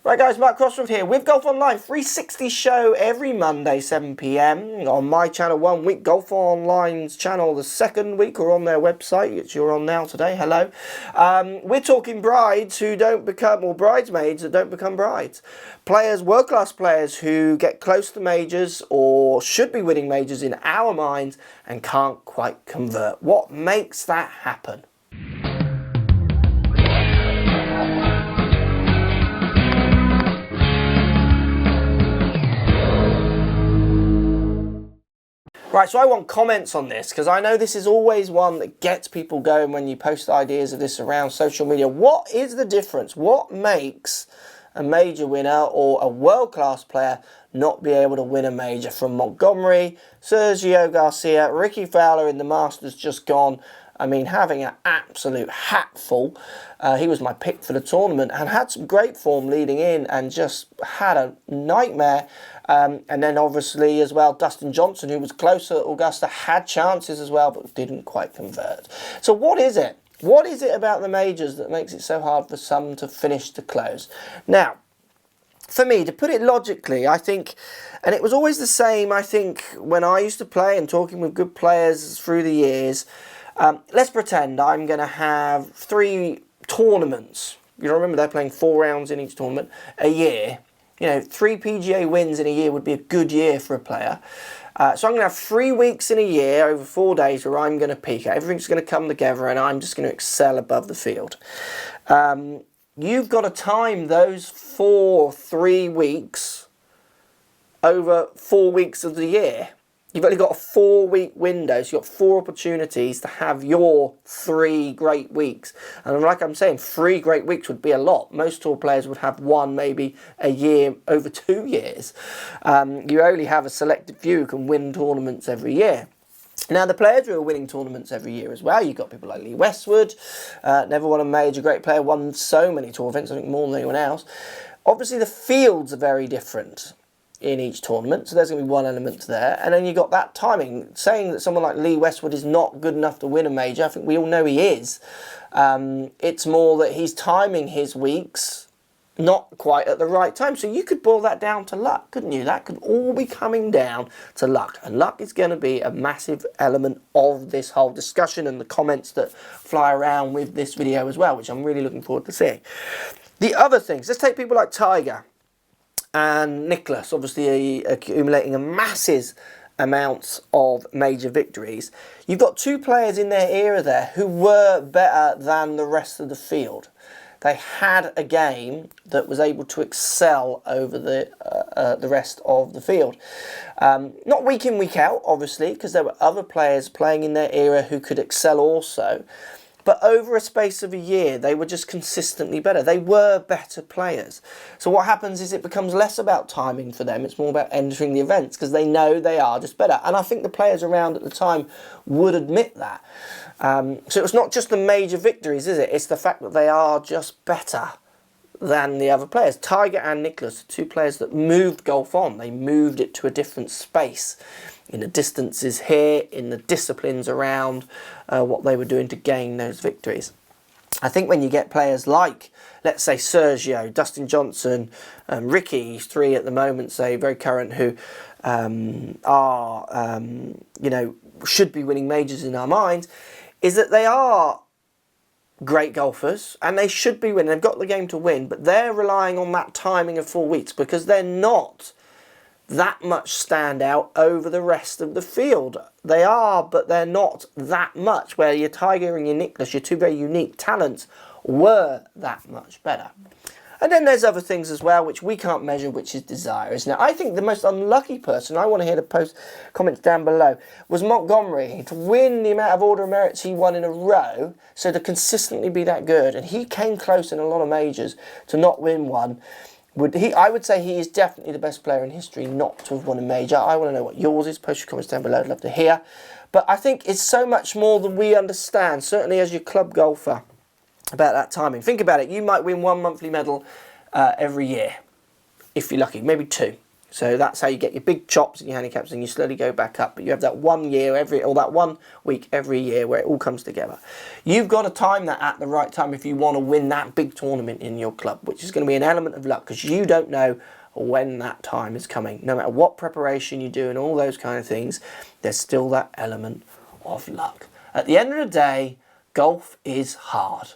Right guys, Mark Crossfield here with Golf Online 360 show every Monday 7 PM on my channel 1 week, Golf Online's channel the second week, or on their website, which you're on now today. Hello. We're talking brides who don't become, or bridesmaids that don't become brides. Players, world-class players who get close to majors or should be winning majors in our minds and can't quite convert. What makes that happen? Right, so I want comments on this because I know this is always one that gets people going when you post ideas of this around social media. What is the difference? What makes a major winner or a world-class player not be able to win a major? From Montgomery, Sergio Garcia, Ricky Fowler in the Masters just gone. I mean, having an absolute hatful. He was my pick for the tournament and had some great form leading in and just had a nightmare. And then obviously as well, Dustin Johnson, who was closer at Augusta, had chances as well, but didn't quite convert. So what is it? What is it about the majors that makes it so hard for some to finish to close? Now, for me, to put it logically, I think, and it was always the same, I think, when I used to play and talking with good players through the years, let's pretend I'm going to have 3 tournaments. You know, remember they're playing 4 rounds in each tournament a year. You know, 3 PGA wins in a year would be a good year for a player. So I'm going to have 3 weeks in a year over 4 days where I'm going to peak. Everything's going to come together and I'm just going to excel above the field. You've got to time those 3 weeks over 4 weeks of the year. You've only got a 4-week window, so you've got 4 opportunities to have your 3 great weeks. And like I'm saying, 3 great weeks would be a lot. Most tour players would have 1, maybe a year, over 2 years. You only have a selected few who can win tournaments every year. Now, the players who are winning tournaments every year as well, you've got people like Lee Westwood, never won a major, great player, won so many tour events, I think more than anyone else. Obviously, the fields are very different in each tournament, so there's going to be one element there. And then you got that timing. Saying that someone like Lee Westwood is not good enough to win a major, I think we all know he is. It's more that he's timing his weeks not quite at the right time. So you could boil that down to luck, couldn't you? That could all be coming down to luck. And luck is going to be a massive element of this whole discussion and the comments that fly around with this video as well, which I'm really looking forward to seeing. The other things, let's take people like Tiger and Nicklaus, obviously accumulating a massive amounts of major victories. You've got 2 players in their era there who were better than the rest of the field. They had a game that was able to excel over the rest of the field. Not week in, week out, obviously, because there were other players playing in their era who could excel also. But over a space of a year, they were just consistently better. They were better players. So what happens is it becomes less about timing for them. It's more about entering the events because they know they are just better. And I think the players around at the time would admit that. So it's not just the major victories, is it? It's the fact that they are just better than the other players. Tiger and Nicklaus are 2 players that moved golf on. They moved it to a different space. In the distances here, in the disciplines around what they were doing to gain those victories. I think when you get players like, let's say, Sergio, Dustin Johnson, Ricky, 3 at the moment, say, very current, who are, you know, should be winning majors in our minds, is that they are great golfers and they should be winning. They've got the game to win, but they're relying on that timing of 4 weeks because they're not that much stand out over the rest of the field. They are, but they're not that much, where your Tiger and your Nicklaus, your 2 very unique talents, were that much better. And then there's other things as well which we can't measure, which is desires. Now, I think the most unlucky person, I want to hear the comments down below, was Montgomery. To win the amount of Order of Merits he won in a row, so to consistently be that good, and he came close in a lot of majors to not win one. I would say he is definitely the best player in history not to have won a major. I want to know what yours is. Post your comments down below. I'd love to hear. But I think it's so much more than we understand, certainly as your club golfer, about that timing. Think about it. You might win 1 monthly medal every year, if you're lucky. Maybe 2. So that's how you get your big chops and your handicaps, and you slowly go back up. But you have that 1 year or that 1 week every year where it all comes together. You've got to time that at the right time if you want to win that big tournament in your club, which is going to be an element of luck because you don't know when that time is coming. No matter what preparation you do and all those kind of things, there's still that element of luck. At the end of the day, golf is hard.